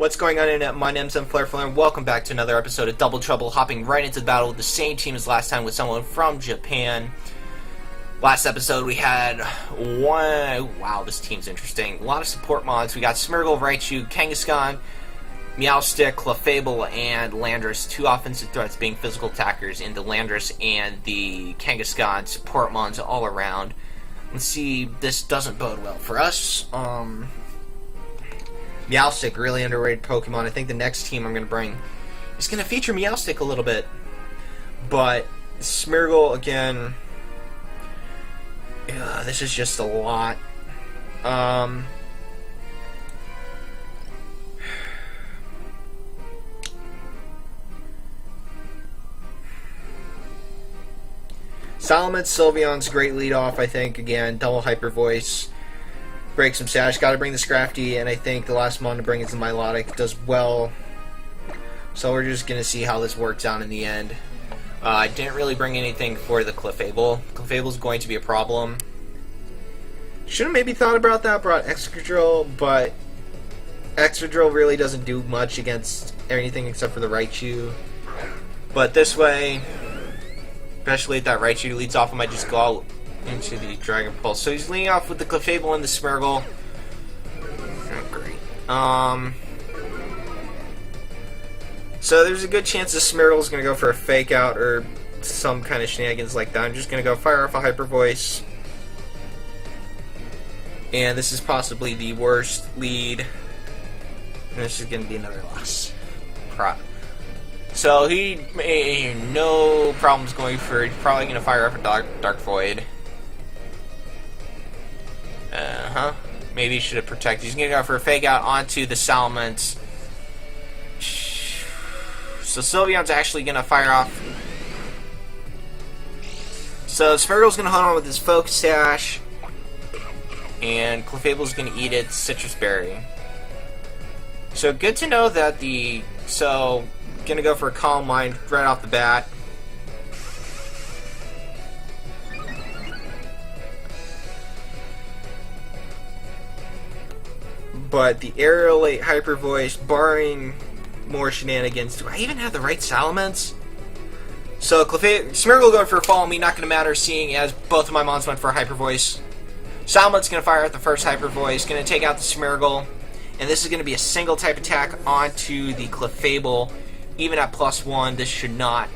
What's going on, Internet? My name's Flair, and welcome back to another episode of Double Trouble, hopping right into the battle with the same team as last time with someone from Japan. Last episode we had wow, this team's interesting. A lot of support mods. We got Smeargle, Raichu, Kangaskhan, Meowstic, Clefable, and Landorus. Two offensive threats being physical attackers in the Landorus and the Kangaskhan support mods all around. Let's see, this doesn't bode well for us. Meowstic, really underrated Pokemon. I think the next team I'm going to bring is going to feature Meowstic a little bit. But Smeargle, again, this is just a lot. Solomon Sylveon's great lead off, I think. Again, double hyper voice. Break some stash. Got to bring the Scrafty, and I think the last mon to bring is the Milotic. Does well. So we're just going to see how this works out in the end. I didn't really bring anything for the Clefable. Clefable's going to be a problem. Should have maybe thought about that. Brought Excadrill, but Excadrill really doesn't do much against anything except for the Raichu. But this way, especially if that Raichu leads off, I might just go out into the Dragon Pulse. So he's leading off with the Clefable and the Smeargle. Oh, great. So there's a good chance the Smeargle is going to go for a fake out or some kind of shenanigans like that. I'm just going to go fire off a Hyper Voice. And this is possibly the worst lead. And this is going to be another loss. So he no problems going for it. Probably going to fire up a Dark Void. Maybe he should have protected. He's going to go for a fake out onto the Salamence. So Sylveon's actually going to fire off. So Smeargle's going to hold on with his Focus Sash. And Clefable's going to eat its Citrus Berry. So good to know that the... So, going to go for a Calm Mind right off the bat. But the Aerolate Hyper Voice, barring more shenanigans. Do I even have the right Salamence? So Smeargle going for a Follow Me, not going to matter, seeing as both of my mons went for a Hyper Voice. Salamence going to fire out the first Hyper Voice, going to take out the Smeargle, and this is going to be a single type attack onto the Clefable. Even at +1, this should not.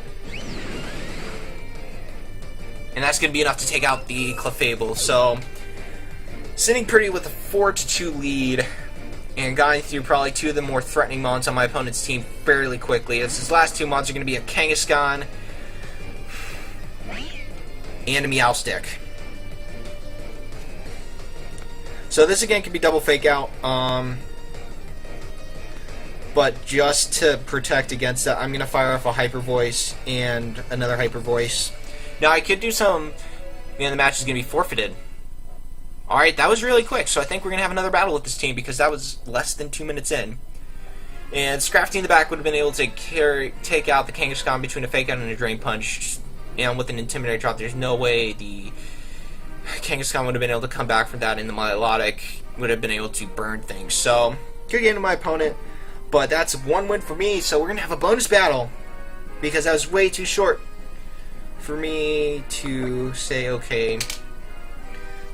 And that's going to be enough to take out the Clefable. So, sitting pretty with a 4-2 lead, and going through probably two of the more threatening mons on my opponent's team fairly quickly. As his last two mons are going to be a Kangaskhan and a Meowstic. So this again can be double fake out, but just to protect against that, I'm going to fire off a Hyper Voice and another Hyper Voice. Now I could do some, the match is going to be forfeited. Alright, that was really quick, so I think we're going to have another battle with this team because that was less than 2 minutes in. And Scrafty in the back would have been able to take out the Kangaskhan between a fake out and a Drain Punch. And with an Intimidator drop, there's no way the Kangaskhan would have been able to come back from that, and the Milotic would have been able to burn things. So, good game to my opponent, but that's one win for me, so we're going to have a bonus battle because that was way too short for me to say, okay,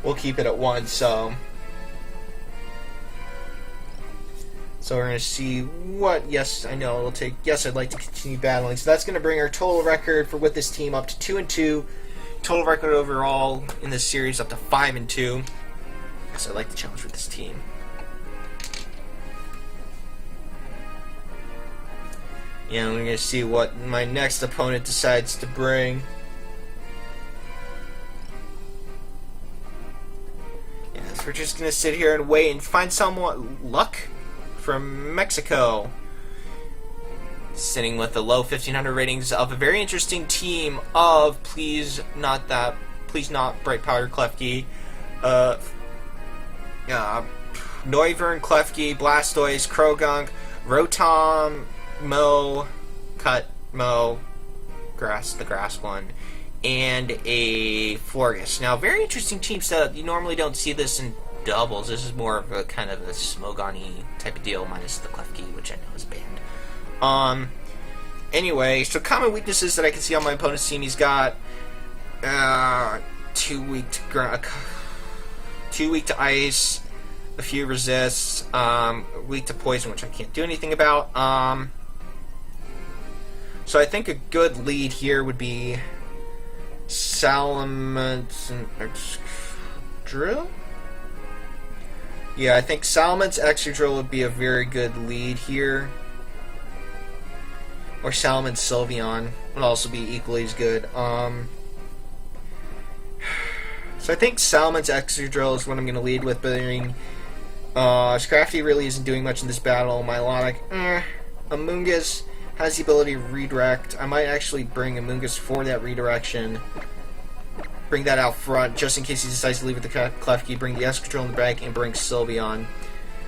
we'll keep it at 1, so we're going to see what, yes, I know it'll take, yes, I'd like to continue battling, so that's going to bring our total record for with this team up to 2-2, total record overall in this series up to 5-2, so I'd like to challenge with this team. And we're going to see what my next opponent decides to bring. We're just going to sit here and wait and find somewhat luck from Mexico. Sitting with the low 1500 ratings of a very interesting team of Please Not Bright Powder Klefki, Noivern, Klefki, Blastoise, Krogunk, Rotom, the grass one, and a Florges. Now, very interesting team setup. You normally don't see this in doubles. This is more of a kind of a Smogani type of deal, minus the Klefki, which I know is banned. Anyway, so common weaknesses that I can see on my opponent's team. He's got too weak to ice, a few resists, weak to poison, which I can't do anything about. So I think a good lead here would be Salamence and Excadrill? Yeah, I think Salamence Excadrill would be a very good lead here. Or Salamence Sylveon would also be equally as good. So I think Salamence Excadrill is what I'm going to lead with, but I mean, Scrafty really isn't doing much in this battle. Milotic, Amoonguss has the ability to redirect. I might actually bring Amoonguss for that redirection. Bring that out front, just in case he decides to leave with the Klefki. Bring the Excadrill in the back, and bring Sylveon.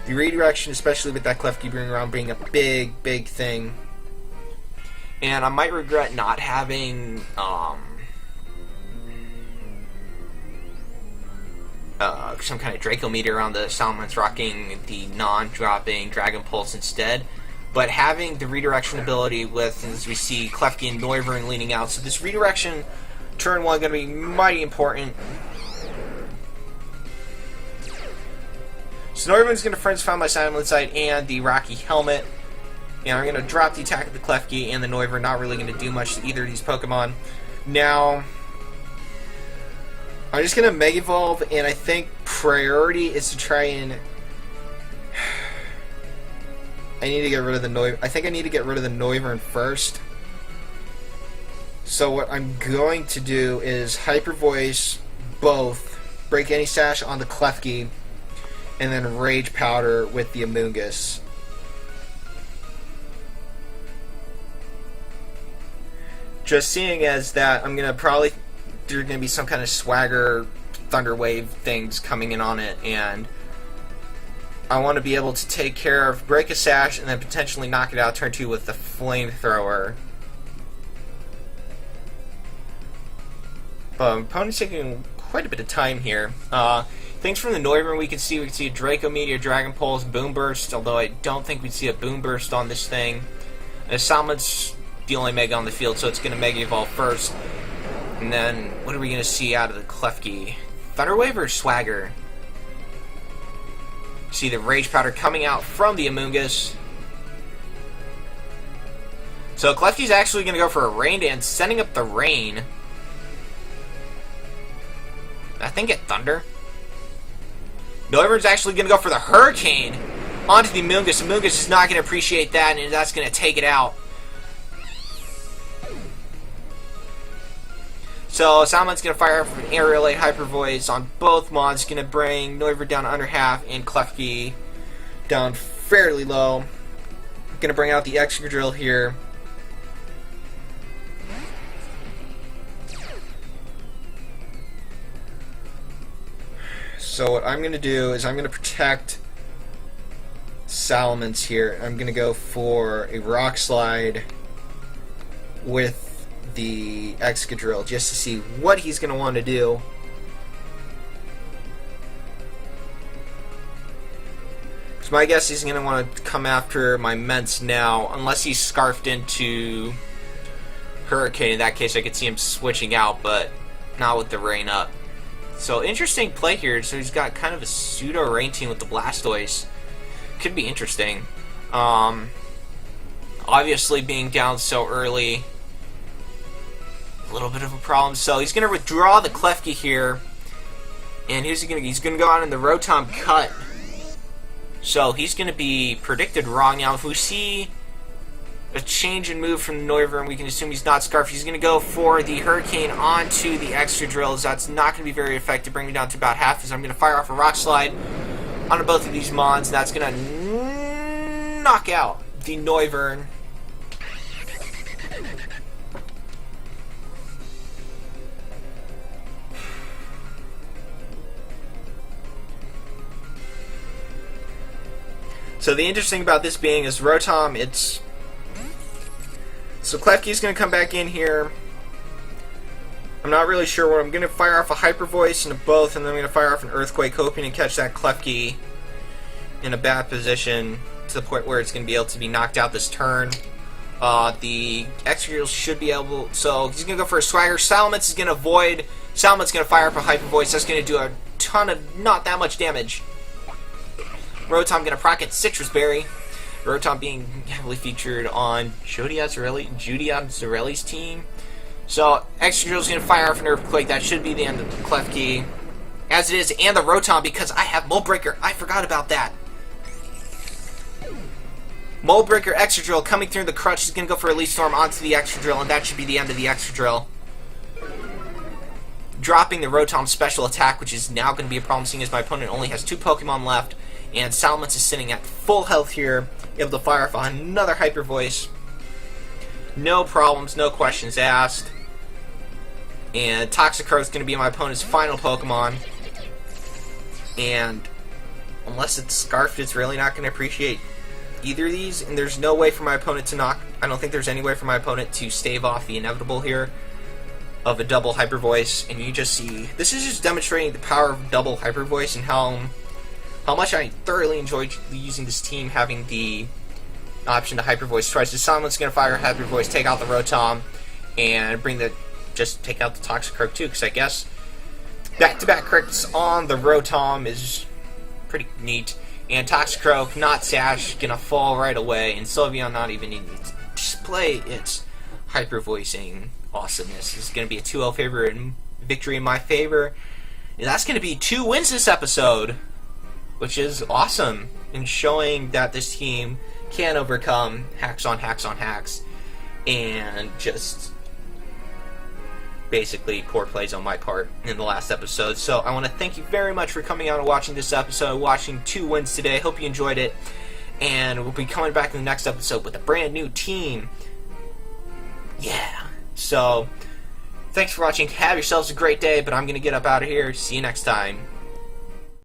The redirection, especially with that Klefki being around, being a big, big thing. And I might regret not having some kind of Draco Meteor around the Salamence, rocking the non-dropping Dragon Pulse instead. But having the redirection ability with, as we see, Klefki and Noivern leaning out. So this redirection, turn 1, going to be mighty important. So Noivern's going to Friends Found by Silent Sight and the Rocky Helmet. And I'm going to drop the attack of the Klefki and the Noivern, not really going to do much to either of these Pokemon. Now, I'm just going to Mega Evolve, and I think priority is to try and... I need to get rid of the Noivern. I think I need to get rid of the Noivern first. So what I'm going to do is Hyper Voice both, break any sash on the Klefki, and then Rage Powder with the Amoonguss. Just seeing as that, I'm gonna probably, there's gonna be some kind of swagger Thunder Wave things coming in on it, and I want to be able to take care of, break a sash, and then potentially knock it out turn 2 with the Flamethrower. But my opponent's taking quite a bit of time here. Things from the Noivern we can see a Draco Meteor, Dragon Pulse, Boom Burst, although I don't think we'd see a Boom Burst on this thing. And Salamence the only Mega on the field, so it's going to Mega Evolve first. And then, what are we going to see out of the Klefki? Thunder Wave or Swagger? See the Rage Powder coming out from the Amoonguss. So Klefki's actually going to go for a Rain Dance, sending up the rain. I think it Thunder. Noivern's actually going to go for the Hurricane onto the Amoonguss. Amoonguss is not going to appreciate that, and that's going to take it out. So Salamance's going to fire up an Aerial Aid Hyper Voice on both Mons. Going to bring Noivern down under half and Klefki down fairly low. Going to bring out the Excadrill here. So what I'm going to do is I'm going to protect Salamence here. I'm going to go for a Rock Slide with the Excadrill just to see what he's going to want to do. So my guess is he's going to want to come after my Ments now, unless he's scarfed into Hurricane. In that case, I could see him switching out, but not with the rain up. So interesting play here. So he's got kind of a pseudo rain team with the Blastoise. Could be interesting. Obviously, being down so early, a little bit of a problem. So he's going to withdraw the Klefki here, and he's going to go on in the Rotom Cut. So he's going to be predicted wrong. Now, if we see a change in move from Noivern, we can assume he's not Scarfed. He's going to go for the Hurricane onto the Excadrill. That's not going to be very effective, bringing me down to about half. So I'm going to fire off a Rock Slide onto both of these Mons, and that's going to knock out the Noivern. So the interesting about this being is Rotom, so Klefki's going to come back in here. I'm not really sure where I'm going to fire off a Hyper Voice into both, and then I'm going to fire off an Earthquake, hoping to catch that Klefki in a bad position to the point where it's going to be able to be knocked out this turn. The Exeggutor should be able... So he's going to go for a Swagger. Salamence is going to avoid. Salamance's going to fire up a Hyper Voice. That's going to do a ton of not that much damage. Rotom going to proc it Citrus Berry. Rotom being heavily featured on Judy Azzarelli's team. So Exeggutor is going to fire off an Earthquake. That should be the end of the Klefki. As it is, and the Rotom, because I have Mold Breaker. I forgot about that. Mold Breaker Excadrill coming through the crutch. He's going to go for a Leaf Storm onto the Excadrill, and that should be the end of the Excadrill. Dropping the Rotom special attack, which is now going to be a problem seeing as my opponent only has 2 Pokemon left, and Salamence is sitting at full health here, able to fire off another Hyper Voice. No problems, no questions asked. And Toxicroak is going to be my opponent's final Pokemon. And unless it's Scarfed, it's really not going to appreciate either of these, and there's no way for my opponent to knock... I don't think there's any way for my opponent to stave off the inevitable here of a double Hyper Voice, and you just see... This is just demonstrating the power of double Hyper Voice and how much I thoroughly enjoyed using this team, having the option to Hyper Voice twice. So someone's going to fire Hyper Voice, take out the Rotom, and just take out the Toxicroak too, because I guess back-to-back crits on the Rotom is pretty neat. And Toxicroak, not Sash, gonna fall right away, and Sylveon not even needing to display its Hyper Voicing awesomeness. This is gonna be a 2-0 favorite and victory in my favor. And that's gonna be 2 wins this episode, which is awesome, and showing that this team can overcome hacks on hacks on hacks, and just basically poor plays on my part in the last episode. So I want to thank you very much for coming out and watching this episode, watching 2 wins today. Hope you enjoyed it, and we'll be coming back in the next episode with a brand new team. Yeah. So thanks for watching. Have yourselves a great day, but I'm going to get up out of here. See you next time.